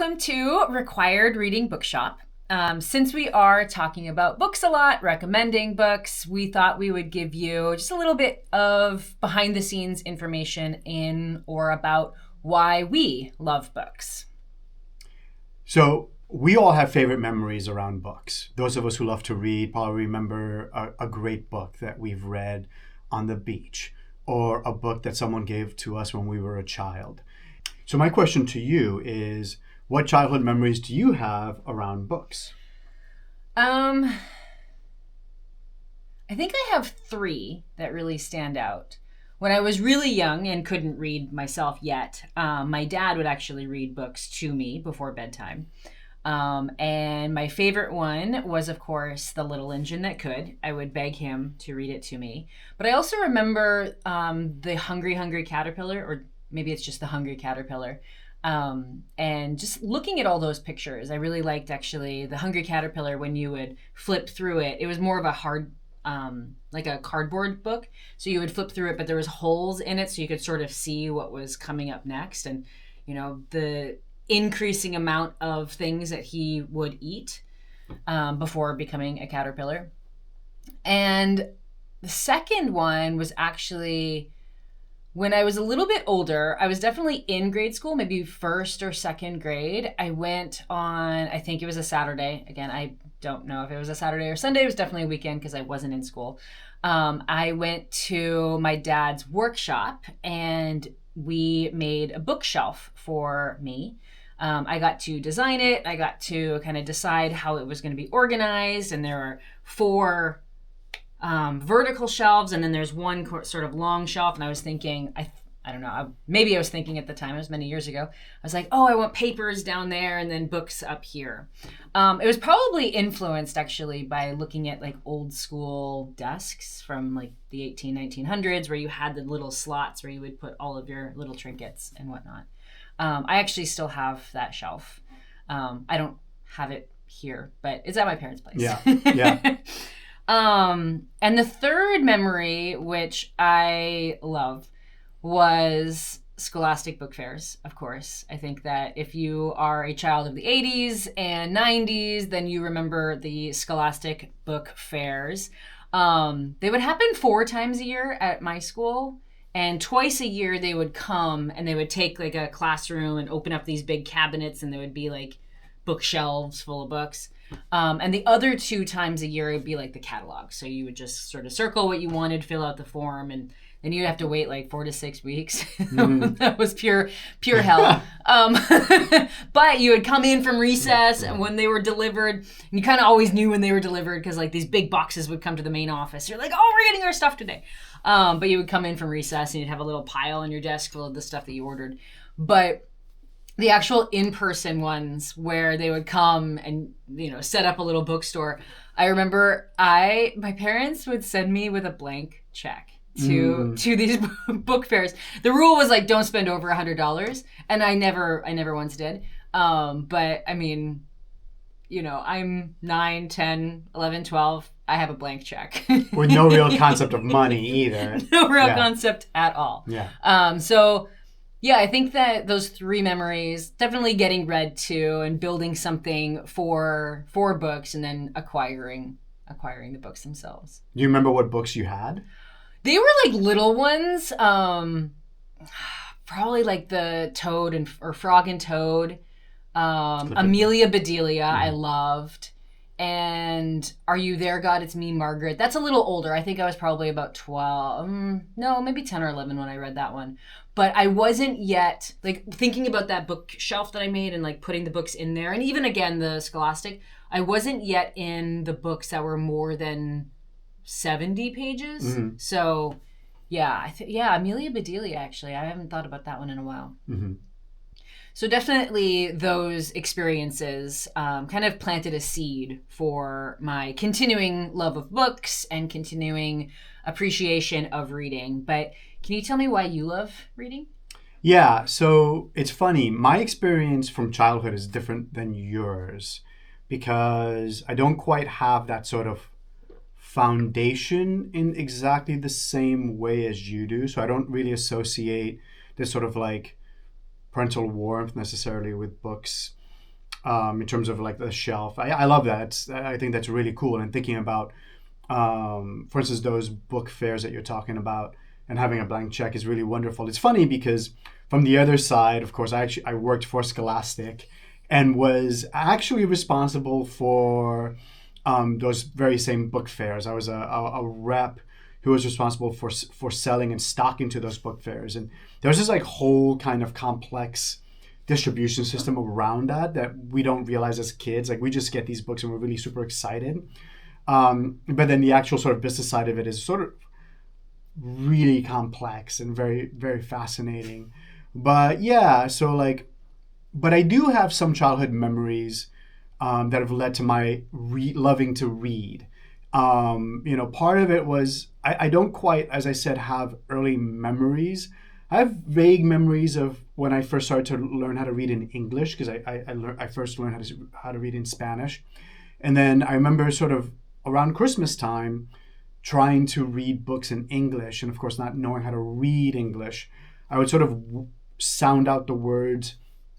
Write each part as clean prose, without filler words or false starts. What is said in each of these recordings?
Welcome to Required Reading Bookshop. Since we are talking about books a lot, recommending books, we thought we would give you just a little bit of behind the scenes information in or about why we love books. So we all have favorite memories around books. Those of us who love to read probably remember a great book that we've read on the beach or a book that someone gave to us when we were a child. So my question to you is, what childhood memories do you have around books? I think I have three that really stand out. When I was really young and couldn't read myself yet, my dad would actually read books to me before bedtime. And my favorite one was, of course, The Little Engine That Could. I would beg him to read it to me. But I also remember The Hungry, Hungry Caterpillar, or maybe it's just The Hungry Caterpillar. And just looking at all those pictures, I really liked actually The Hungry Caterpillar. When you would flip through it, it was more of a hard, like a cardboard book. So you would flip through it, but there was holes in it so you could sort of see what was coming up next. And, you know, the increasing amount of things that he would eat before becoming a caterpillar. And the second one was actually when I was a little bit older. I was definitely in grade school, maybe first or second grade. I went on, I think it was a Saturday. Again, I don't know if it was a Saturday or Sunday. It was definitely a weekend because I wasn't in school. I went to my dad's workshop and we made a bookshelf for me. I got to design it. I got to kind of decide how it was going to be organized. And there were four vertical shelves, and then there's one sort of long shelf. And I was thinking, I don't know, maybe I was thinking at the time, it was many years ago, I was like, oh, I want papers down there and then books up here. It was probably influenced actually by looking at like old school desks from like the 1900s where you had the little slots where you would put all of your little trinkets and whatnot. I actually still have that shelf. I don't have it here, but it's at my parents' place. Yeah. And the third memory, which I love, was Scholastic book fairs, of course. I think that if you are a child of the 80s and 90s, then you remember the Scholastic book fairs. They would happen 4 times a year at my school. And twice a year they would come and they would take like a classroom and open up these big cabinets, and there would be like bookshelves full of books. And the other 2 times a year, it'd be like the catalog. So you would just sort of circle what you wanted, fill out the form, and then you'd have to wait like 4 to 6 weeks. That was pure hell. But you would come in from recess and when they were delivered, and you kind of always knew when they were delivered because like these big boxes would come to the main office. You're like, oh, we're getting our stuff today. But you would come in from recess and you'd have a little pile on your desk full of the stuff that you ordered. But the actual in-person ones where they would come and, you know, set up a little bookstore. I remember my parents would send me with a blank check to these book fairs. The rule was like, don't spend over $100. And I never once did. But I mean, you know, I'm 9, 10, 11, 12. I have a blank check. With no real concept of money either. No real concept at all. Yeah. So yeah, I think that those 3 memories, definitely getting read to and building something for books and then acquiring the books themselves. Do you remember what books you had? They were like little ones. Probably like the Toad or Frog and Toad. Amelia Bedelia, I loved. And Are You There, God? It's Me, Margaret. That's a little older. I think I was probably about 12. No, maybe 10 or 11 when I read that one. But I wasn't yet, like, thinking about that bookshelf that I made and, like, putting the books in there. And even, again, the Scholastic, I wasn't yet in the books that were more than 70 pages. Mm-hmm. So, yeah, Amelia Bedelia, actually. I haven't thought about that one in a while. Mm-hmm. So definitely those experiences kind of planted a seed for my continuing love of books and continuing appreciation of reading. But can you tell me why you love reading? Yeah, so it's funny. My experience from childhood is different than yours because I don't quite have that sort of foundation in exactly the same way as you do. So I don't really associate this sort of like parental warmth necessarily with books in terms of like the shelf. I love that. I think that's really cool. And thinking about, for instance, those book fairs that you're talking about, and having a blank check is really wonderful. It's funny because from the other side, of course, I worked for Scholastic, and was actually responsible for those very same book fairs. I was a rep who was responsible for selling and stocking to those book fairs, and there's this like whole kind of complex distribution system around that we don't realize as kids. Like we just get these books and we're really super excited. But then the actual sort of business side of it is sort of really complex and very, very fascinating. But yeah, so like, but I do have some childhood memories that have led to my loving to read. Part of it was I don't quite, as I said, have early memories. I have vague memories of when I first started to learn how to read in English, because I first learned how to read in Spanish. And then I remember sort of around Christmas time trying to read books in English, and of course not knowing how to read English. I would sort of sound out the words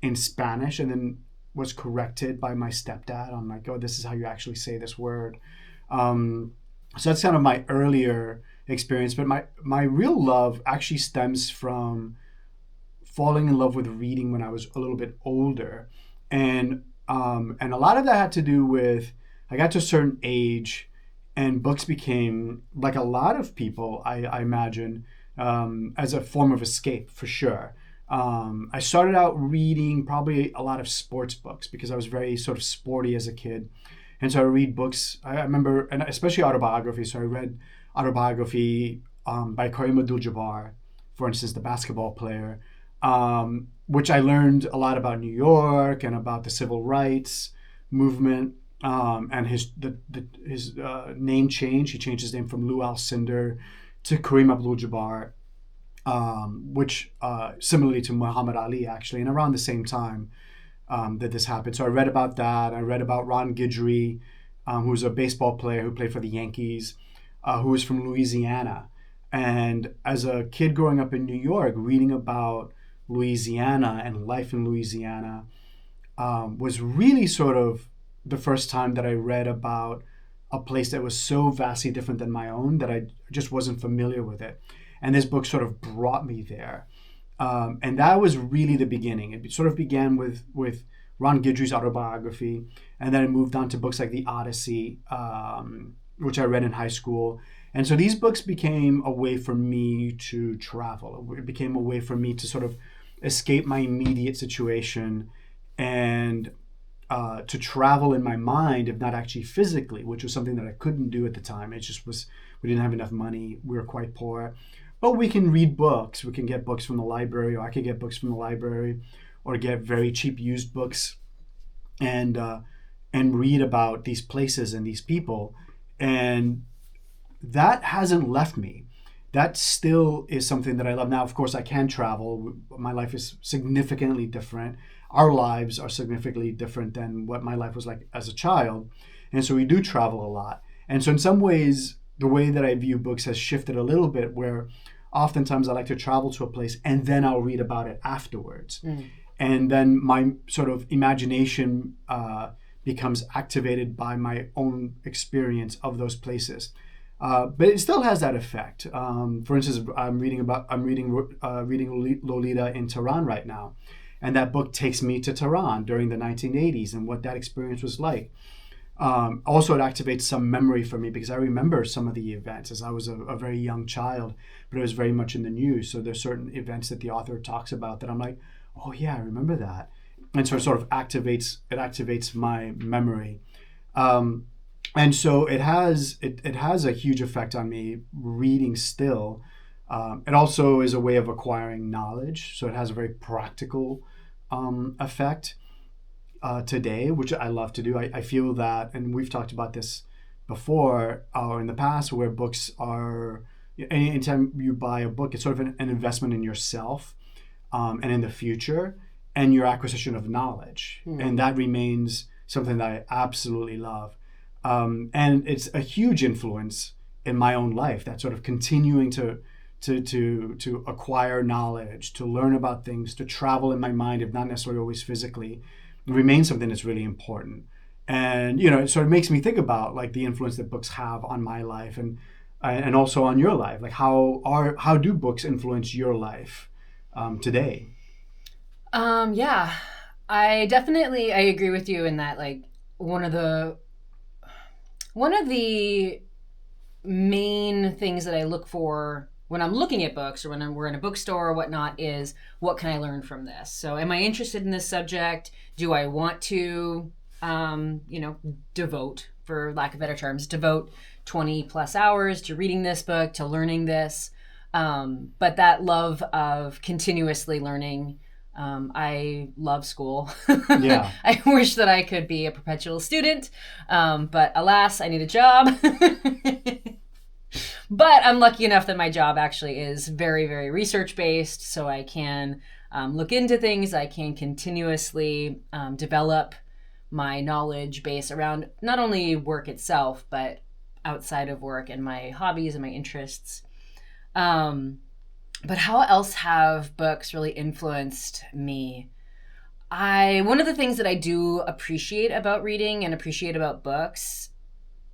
in Spanish, and then was corrected by my stepdad on like, oh, this is how you actually say this word. So that's kind of my earlier experience. But my real love actually stems from falling in love with reading when I was a little bit older, and a lot of that had to do with I got to a certain age, and books became, like a lot of people, I imagine, as a form of escape for sure. I started out reading probably a lot of sports books because I was very sort of sporty as a kid. And so I read books. I remember, and especially autobiography. So I read autobiography by Kareem Abdul-Jabbar, for instance, the basketball player, which I learned a lot about New York and about the civil rights movement, and his name change. He changed his name from Lou Alcindor to Kareem Abdul-Jabbar, which similarly to Muhammad Ali, actually, and around the same time that this happened. So I read about that. I read about Ron Guidry, who was a baseball player who played for the Yankees, who was from Louisiana. And as a kid growing up in New York, reading about Louisiana and life in Louisiana was really sort of the first time that I read about a place that was so vastly different than my own that I just wasn't familiar with it. And this book sort of brought me there. And that was really the beginning. It sort of began with Ron Guidry's autobiography, and then it moved on to books like The Odyssey, which I read in high school. And so these books became a way for me to travel. It became a way for me to sort of escape my immediate situation and to travel in my mind, if not actually physically, which was something that I couldn't do at the time. It just was, we didn't have enough money. We were quite poor. But we can read books. We can get books from the library, or I could get books from the library, or get very cheap used books, and read about these places and these people. And that hasn't left me. That still is something that I love. Now, of course, I can travel. My life is significantly different. Our lives are significantly different than what my life was like as a child. And so we do travel a lot. And so in some ways, the way that I view books has shifted a little bit, where oftentimes I like to travel to a place and then I'll read about it afterwards. And then my sort of imagination becomes activated by my own experience of those places. But it still has that effect. For instance, I'm reading Lolita in Tehran right now, and that book takes me to Tehran during the 1980s and what that experience was like. Also, it activates some memory for me because I remember some of the events as I was a very young child, but it was very much in the news. So there's certain events that the author talks about that I'm like, oh yeah, I remember that, and so it sort of activates my memory. And so it has a huge effect on me reading still. It also is a way of acquiring knowledge, so it has a very practical effect today, which I love to do. I feel that, and we've talked about this before or in the past, where books are, anytime you buy a book, it's sort of an investment in yourself and in the future and your acquisition of knowledge. And that remains something that I absolutely love. And it's a huge influence in my own life, that sort of continuing to acquire knowledge, to learn about things, to travel in my mind, if not necessarily always physically, remains something that's really important. And it sort of makes me think about like the influence that books have on my life, and also on your life. Like how do books influence your life today? Yeah, I agree with you in that, like, one of the one of the main things that I look for when I'm looking at books or when we're in a bookstore or whatnot is, what can I learn from this? So, am I interested in this subject? Do I want to, you know, devote, for lack of better terms, devote 20 plus hours to reading this book, to learning this? But that love of continuously learning. I love school. Yeah. I wish that I could be a perpetual student, but alas, I need a job. But I'm lucky enough that my job actually is very, very research based, so I can look into things. I can continuously develop my knowledge base around not only work itself, but outside of work and my hobbies and my interests. But how else have books really influenced me? One of the things that I do appreciate about reading and appreciate about books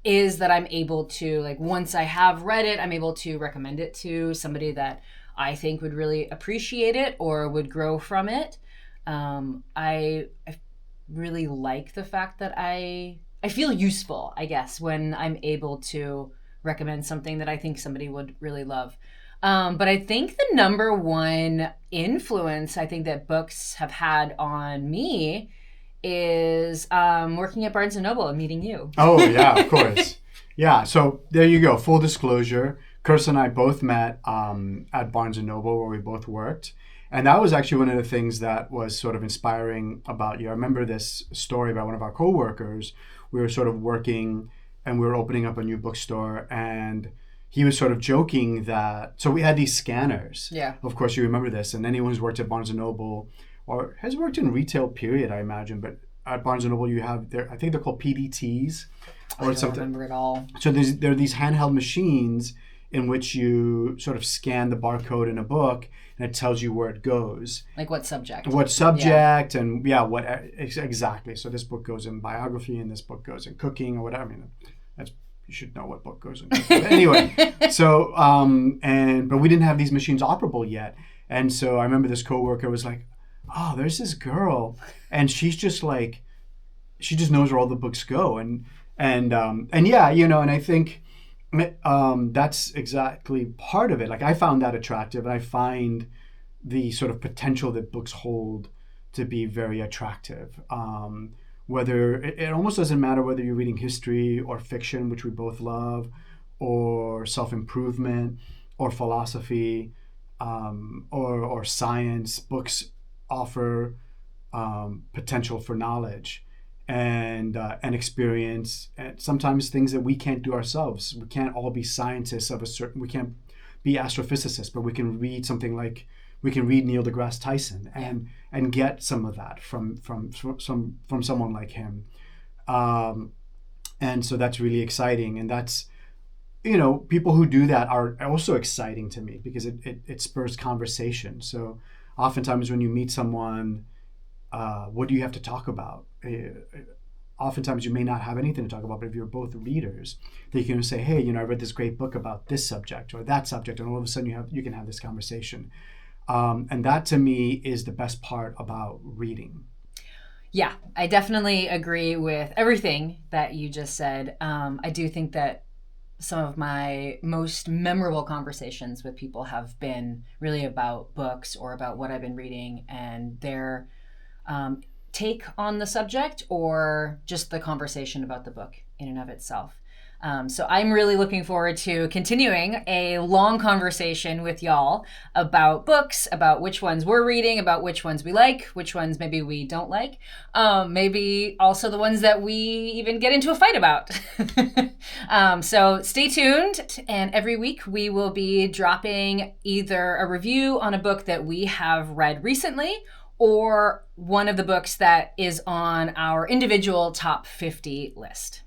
is that I'm able to, like, once I have read it, I'm able to recommend it to somebody that I think would really appreciate it or would grow from it. I really like the fact that I feel useful, I guess, when I'm able to recommend something that I think somebody would really love. But I think the number one influence I think that books have had on me is working at Barnes and Noble and meeting you. Oh, yeah, of course. Yeah, so there you go. Full disclosure, Chris and I both met at Barnes and Noble, where we both worked. And that was actually one of the things that was sort of inspiring about you. I remember this story about one of our coworkers. We were sort of working and we were opening up a new bookstore, and he was sort of joking that, so we had these scanners. Yeah. Of course, you remember this. And anyone who's worked at Barnes and Noble or has worked in retail, period, I imagine, but at Barnes and Noble you have I think they're called PDTs or I don't something. Remember it all. So there are these handheld machines in which you sort of scan the barcode in a book, and it tells you where it goes. Like what subject. Yeah. And what exactly. So this book goes in biography, and this book goes in cooking, or whatever. I mean, you should know what book goes in cooking. But anyway, so but we didn't have these machines operable yet, and so I remember this coworker was like, "Oh, there's this girl, and she's just like, she just knows where all the books go," and yeah, and I think that's exactly part of it. Like, I found that attractive, and I find the sort of potential that books hold to be very attractive. Whether it almost doesn't matter whether you're reading history or fiction, which we both love, or self-improvement, or philosophy, or science. Books offer potential for knowledge and experience, and sometimes things that we can't do ourselves. We can't all be scientists we can't be astrophysicists, but we can read Neil deGrasse Tyson and get some of that from someone like him. And so that's really exciting, and that's, people who do that are also exciting to me, because it spurs conversation. So oftentimes when you meet someone, what do you have to talk about? Oftentimes you may not have anything to talk about, but if you're both readers, they can say, "Hey, I read this great book about this subject or that subject," and all of a sudden you can have this conversation. And that, to me, is the best part about reading. Yeah, I definitely agree with everything that you just said. I do think that some of my most memorable conversations with people have been really about books or about what I've been reading and their take on the subject, or just the conversation about the book in and of itself. So I'm really looking forward to continuing a long conversation with y'all about books, about which ones we're reading, about which ones we like, which ones maybe we don't like, maybe also the ones that we even get into a fight about. So stay tuned, and every week we will be dropping either a review on a book that we have read recently, or one of the books that is on our individual top 50 list.